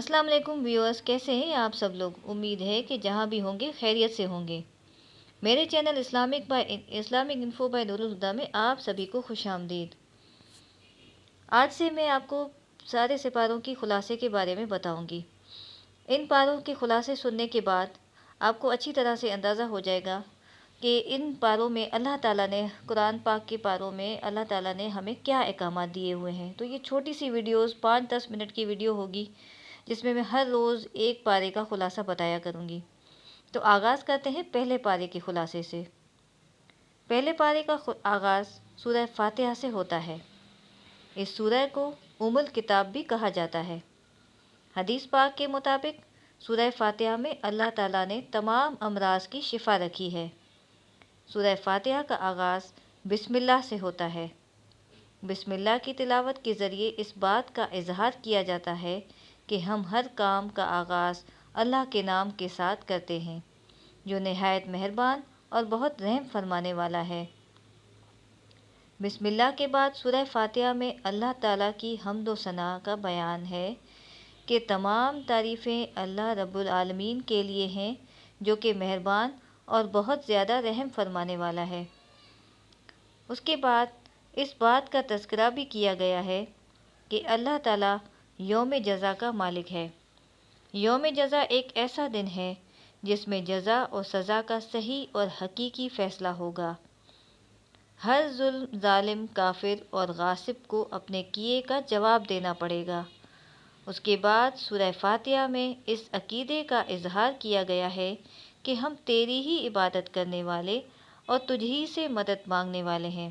السلام علیکم ویورز، کیسے ہیں آپ سب لوگ؟ امید ہے کہ جہاں بھی ہوں گے خیریت سے ہوں گے۔ میرے چینل اسلامک انفو بائی نور الہدا میں آپ سبھی کو خوش آمدید۔ آج سے میں آپ کو سارے سپاروں کی خلاصے کے بارے میں بتاؤں گی۔ ان پاروں کے خلاصے سننے کے بعد آپ کو اچھی طرح سے اندازہ ہو جائے گا کہ ان پاروں میں اللہ تعالیٰ نے، قرآن پاک کے پاروں میں اللہ تعالیٰ نے ہمیں کیا احکامات دیے ہوئے ہیں۔ تو یہ چھوٹی سی ویڈیوز 5-10 منٹ کی ویڈیو ہوگی جس میں ہر روز ایک پارے کا خلاصہ بتایا کروں گی۔ تو آغاز کرتے ہیں پہلے پارے کے خلاصے سے۔ پہلے پارے کا آغاز سورہ فاتحہ سے ہوتا ہے۔ اس سورہ کو ام الکتاب بھی کہا جاتا ہے۔ حدیث پاک کے مطابق سورہ فاتحہ میں اللہ تعالیٰ نے تمام امراض کی شفا رکھی ہے۔ سورہ فاتحہ کا آغاز بسم اللہ سے ہوتا ہے۔ بسم اللہ کی تلاوت کے ذریعے اس بات کا اظہار کیا جاتا ہے کہ ہم ہر کام کا آغاز اللہ کے نام کے ساتھ کرتے ہیں، جو نہایت مہربان اور بہت رحم فرمانے والا ہے۔ بسم اللہ کے بعد سورہ فاتحہ میں اللہ تعالیٰ کی حمد و ثنا کا بیان ہے کہ تمام تعریفیں اللہ رب العالمین کے لیے ہیں، جو کہ مہربان اور بہت زیادہ رحم فرمانے والا ہے۔ اس کے بعد اس بات کا تذکرہ بھی کیا گیا ہے کہ اللہ تعالیٰ یوم جزا کا مالک ہے۔ یوم جزا ایک ایسا دن ہے جس میں جزا اور سزا کا صحیح اور حقیقی فیصلہ ہوگا۔ ہر ظالم، کافر اور غاصب کو اپنے کیے کا جواب دینا پڑے گا۔ اس کے بعد سورہ فاتحہ میں اس عقیدے کا اظہار کیا گیا ہے کہ ہم تیری ہی عبادت کرنے والے اور تجھ ہی سے مدد مانگنے والے ہیں۔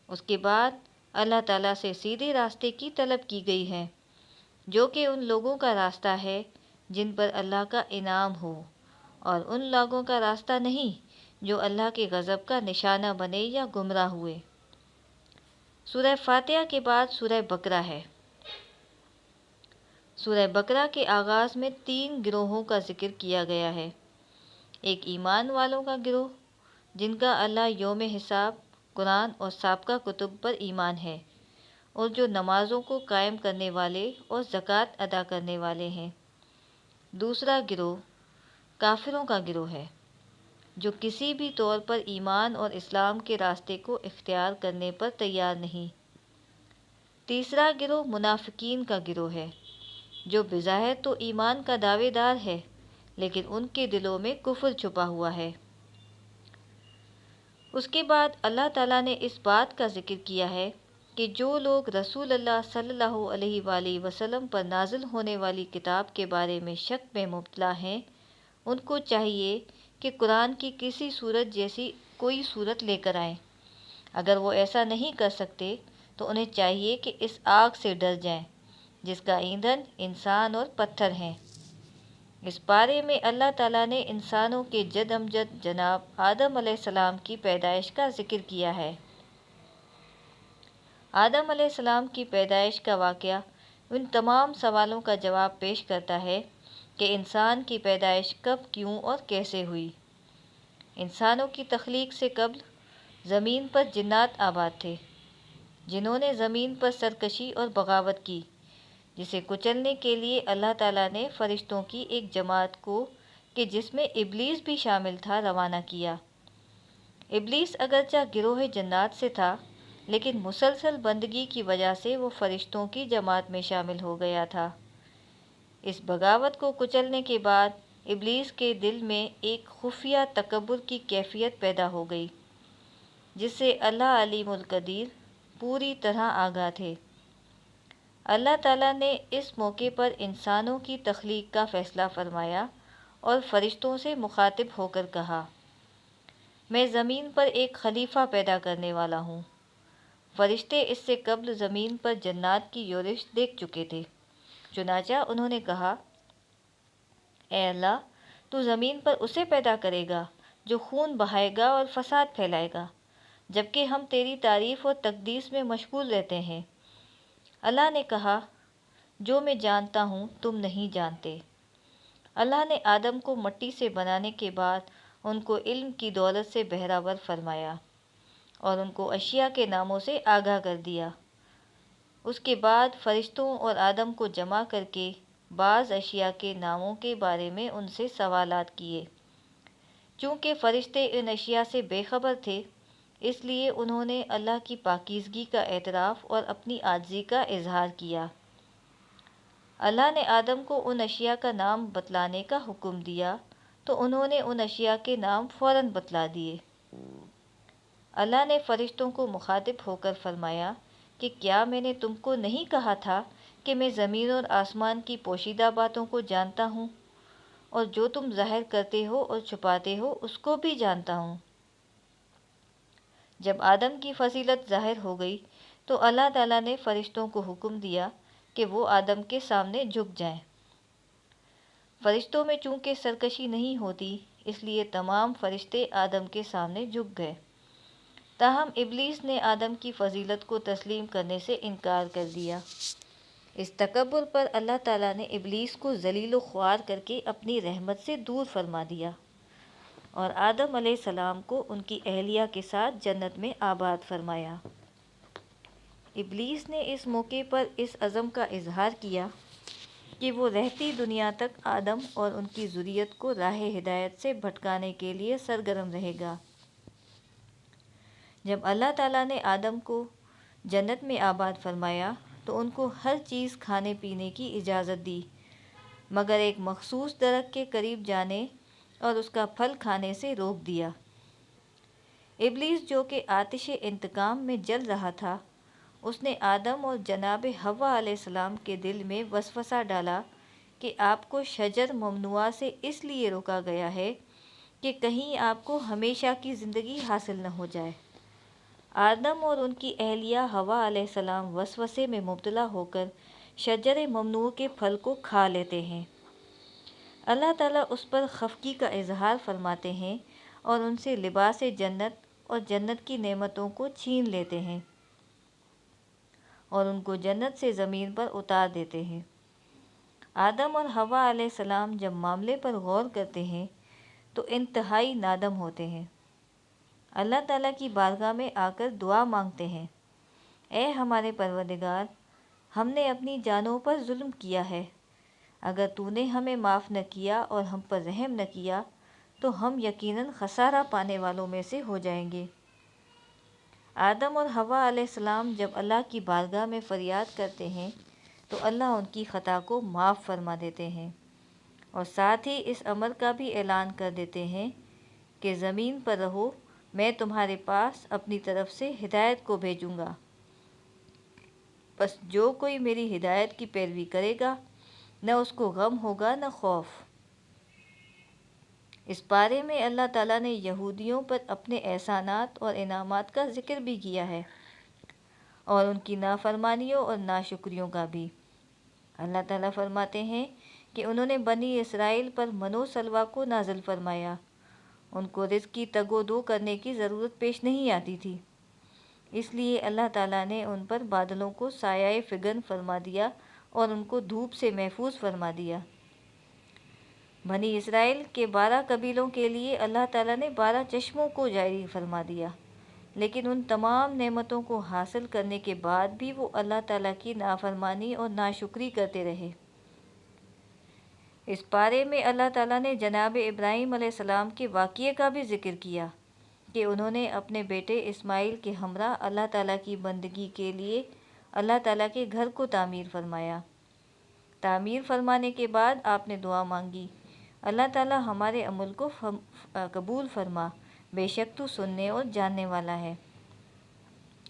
اس کے بعد اللہ تعالیٰ سے سیدھے راستے کی طلب کی گئی ہے، جو کہ ان لوگوں کا راستہ ہے جن پر اللہ کا انعام ہو، اور ان لوگوں کا راستہ نہیں جو اللہ کے غضب کا نشانہ بنے یا گمراہ ہوئے۔ سورہ فاتحہ کے بعد سورہ بقرہ ہے۔ سورہ بقرہ کے آغاز میں 3 گروہوں کا ذکر کیا گیا ہے۔ ایک ایمان والوں کا گروہ، جن کا اللہ یوم حساب، قرآن اور سابقہ کتب پر ایمان ہے، اور جو نمازوں کو قائم کرنے والے اور زکوٰۃ ادا کرنے والے ہیں۔ دوسرا گروہ کافروں کا گروہ ہے، جو کسی بھی طور پر ایمان اور اسلام کے راستے کو اختیار کرنے پر تیار نہیں۔ تیسرا گروہ منافقین کا گروہ ہے، جو بظاہر تو ایمان کا دعوے دار ہے، لیکن ان کے دلوں میں کفر چھپا ہوا ہے۔ اس کے بعد اللہ تعالیٰ نے اس بات کا ذکر کیا ہے کہ جو لوگ رسول اللہ صلی اللہ علیہ وآلہ وسلم پر نازل ہونے والی کتاب کے بارے میں شک میں مبتلا ہیں، ان کو چاہیے کہ قرآن کی کسی سورت جیسی کوئی سورت لے کر آئیں۔ اگر وہ ایسا نہیں کر سکتے تو انہیں چاہیے کہ اس آگ سے ڈر جائیں جس کا ایندھن انسان اور پتھر ہیں۔ اس پارے میں اللہ تعالیٰ نے انسانوں کے جد امجد جناب آدم علیہ السلام کی پیدائش کا ذکر کیا ہے۔ آدم علیہ السلام کی پیدائش کا واقعہ ان تمام سوالوں کا جواب پیش کرتا ہے کہ انسان کی پیدائش کب، کیوں اور کیسے ہوئی۔ انسانوں کی تخلیق سے قبل زمین پر جنات آباد تھے، جنہوں نے زمین پر سرکشی اور بغاوت کی، جسے کچلنے کے لیے اللہ تعالیٰ نے فرشتوں کی ایک جماعت کو، کہ جس میں ابلیس بھی شامل تھا، روانہ کیا۔ ابلیس اگرچہ گروہ جنات سے تھا، لیکن مسلسل بندگی کی وجہ سے وہ فرشتوں کی جماعت میں شامل ہو گیا تھا۔ اس بغاوت کو کچلنے کے بعد ابلیس کے دل میں ایک خفیہ تکبر کی کیفیت پیدا ہو گئی، جس سے اللہ علیم القدیر پوری طرح آگاہ تھے۔ اللہ تعالیٰ نے اس موقع پر انسانوں کی تخلیق کا فیصلہ فرمایا اور فرشتوں سے مخاطب ہو کر کہا، میں زمین پر ایک خلیفہ پیدا کرنے والا ہوں۔ فرشتے اس سے قبل زمین پر جنات کی یورش دیکھ چکے تھے، چنانچہ انہوں نے کہا، اے اللہ، تو زمین پر اسے پیدا کرے گا جو خون بہائے گا اور فساد پھیلائے گا، جبکہ ہم تیری تعریف اور تقدیس میں مشغول رہتے ہیں۔ اللہ نے کہا، جو میں جانتا ہوں تم نہیں جانتے۔ اللہ نے آدم کو مٹی سے بنانے کے بعد ان کو علم کی دولت سے بہرہ ور فرمایا اور ان کو اشیاء کے ناموں سے آگاہ کر دیا۔ اس کے بعد فرشتوں اور آدم کو جمع کر کے بعض اشیاء کے ناموں کے بارے میں ان سے سوالات کیے۔ چونکہ فرشتے ان اشیاء سے بے خبر تھے، اس لیے انہوں نے اللہ کی پاکیزگی کا اعتراف اور اپنی عاجزی کا اظہار کیا۔ اللہ نے آدم کو ان اشیاء کا نام بتلانے کا حکم دیا تو انہوں نے ان اشیاء کے نام فوراً بتلا دیے۔ اللہ نے فرشتوں کو مخاطب ہو کر فرمایا کہ کیا میں نے تم کو نہیں کہا تھا کہ میں زمین اور آسمان کی پوشیدہ باتوں کو جانتا ہوں، اور جو تم ظاہر کرتے ہو اور چھپاتے ہو اس کو بھی جانتا ہوں۔ جب آدم کی فضیلت ظاہر ہو گئی تو اللہ تعالیٰ نے فرشتوں کو حکم دیا کہ وہ آدم کے سامنے جھک جائیں۔ فرشتوں میں چونکہ سرکشی نہیں ہوتی، اس لیے تمام فرشتے آدم کے سامنے جھک گئے۔ تاہم ابلیس نے آدم کی فضیلت کو تسلیم کرنے سے انکار کر دیا۔ اس تکبر پر اللہ تعالیٰ نے ابلیس کو ذلیل و خوار کر کے اپنی رحمت سے دور فرما دیا اور آدم علیہ السلام کو ان کی اہلیہ کے ساتھ جنت میں آباد فرمایا۔ ابلیس نے اس موقع پر اس عزم کا اظہار کیا کہ وہ رہتی دنیا تک آدم اور ان کی ذریت کو راہ ہدایت سے بھٹکانے کے لیے سرگرم رہے گا۔ جب اللہ تعالیٰ نے آدم کو جنت میں آباد فرمایا تو ان کو ہر چیز کھانے پینے کی اجازت دی، مگر ایک مخصوص درخت کے قریب جانے اور اس کا پھل کھانے سے روک دیا۔ ابلیس جو کہ آتش انتقام میں جل رہا تھا، اس نے آدم اور جناب حوا علیہ السلام کے دل میں وسوسہ ڈالا کہ آپ کو شجر ممنوعہ سے اس لیے روکا گیا ہے کہ کہیں آپ کو ہمیشہ کی زندگی حاصل نہ ہو جائے۔ آدم اور ان کی اہلیہ حوا علیہ السلام وسوسے میں مبتلا ہو کر شجر ممنوع کے پھل کو کھا لیتے ہیں۔ اللہ تعالیٰ اس پر خفگی کا اظہار فرماتے ہیں اور ان سے لباس جنت اور جنت کی نعمتوں کو چھین لیتے ہیں اور ان کو جنت سے زمین پر اتار دیتے ہیں۔ آدم اور حوا علیہ السلام جب معاملے پر غور کرتے ہیں تو انتہائی نادم ہوتے ہیں۔ اللہ تعالیٰ کی بارگاہ میں آ کر دعا مانگتے ہیں، اے ہمارے پروردگار، ہم نے اپنی جانوں پر ظلم کیا ہے، اگر تو نے ہمیں معاف نہ کیا اور ہم پر رحم نہ کیا تو ہم یقیناً خسارہ پانے والوں میں سے ہو جائیں گے۔ آدم اور حوا علیہ السلام جب اللہ کی بارگاہ میں فریاد کرتے ہیں تو اللہ ان کی خطا کو معاف فرما دیتے ہیں اور ساتھ ہی اس امر کا بھی اعلان کر دیتے ہیں کہ زمین پر رہو، میں تمہارے پاس اپنی طرف سے ہدایت کو بھیجوں گا، بس جو کوئی میری ہدایت کی پیروی کرے گا نہ اس کو غم ہوگا نہ خوف۔ اس پارے میں اللہ تعالیٰ نے یہودیوں پر اپنے احسانات اور انعامات کا ذکر بھی کیا ہے اور ان کی نافرمانیوں اور ناشکریوں کا بھی۔ اللہ تعالیٰ فرماتے ہیں کہ انہوں نے بنی اسرائیل پر من و سلویٰ کو نازل فرمایا، ان کو رزق کی تگ و دو کرنے کی ضرورت پیش نہیں آتی تھی، اس لیے اللہ تعالیٰ نے ان پر بادلوں کو سایہ فگن فرما دیا اور ان کو دھوپ سے محفوظ فرما دیا۔ بنی اسرائیل کے 12 قبیلوں کے لیے اللہ تعالیٰ نے 12 چشموں کو جاری فرما دیا، لیکن ان تمام نعمتوں کو حاصل کرنے کے بعد بھی وہ اللہ تعالیٰ کی نافرمانی اور ناشکری کرتے رہے۔ اس پارے میں اللہ تعالیٰ نے جناب ابراہیم علیہ السلام کے واقعے کا بھی ذکر کیا کہ انہوں نے اپنے بیٹے اسماعیل کے ہمراہ اللہ تعالیٰ کی بندگی کے لیے اللہ تعالیٰ کے گھر کو تعمیر فرمایا۔ تعمیر فرمانے کے بعد آپ نے دعا مانگی، اللہ تعالیٰ ہمارے عمل کو قبول فرما، بے شک تو سننے اور جاننے والا ہے۔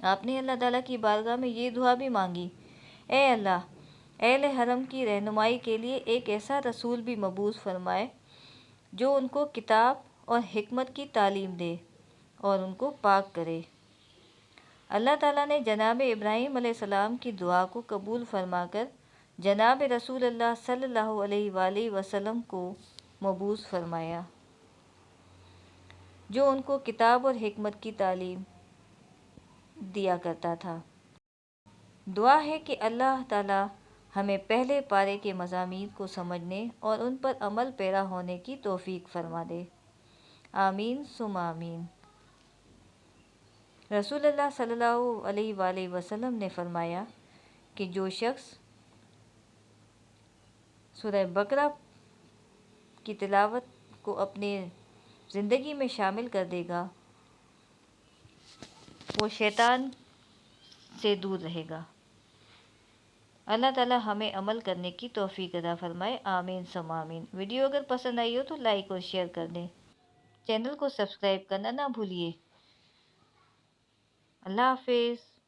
آپ نے اللہ تعالیٰ کی بارگاہ میں یہ دعا بھی مانگی، اے اللہ، اہل حرم کی رہنمائی کے لیے ایک ایسا رسول بھی مبعوث فرمائے جو ان کو کتاب اور حکمت کی تعلیم دے اور ان کو پاک کرے۔ اللہ تعالیٰ نے جناب ابراہیم علیہ السلام کی دعا کو قبول فرما کر جناب رسول اللہ صلی اللہ علیہ وآلہ وسلم کو مبعوث فرمایا جو ان کو کتاب اور حکمت کی تعلیم دیا کرتا تھا۔ دعا ہے کہ اللہ تعالیٰ ہمیں پہلے پارے کے مضامین کو سمجھنے اور ان پر عمل پیرا ہونے کی توفیق فرما دے، آمین ثم آمین۔ رسول اللہ صلی اللہ علیہ وآلہ وسلم نے فرمایا کہ جو شخص سورہ بقرہ کی تلاوت کو اپنی زندگی میں شامل کر دے گا وہ شیطان سے دور رہے گا۔ اللہ تعالی ہمیں عمل کرنے کی توفیق عطا فرمائے، آمین ثم آمین۔ ویڈیو اگر پسند آئی ہو تو لائک اور شیئر کر دیں، چینل کو سبسکرائب کرنا نہ بھولیے۔ اللہ حافظ۔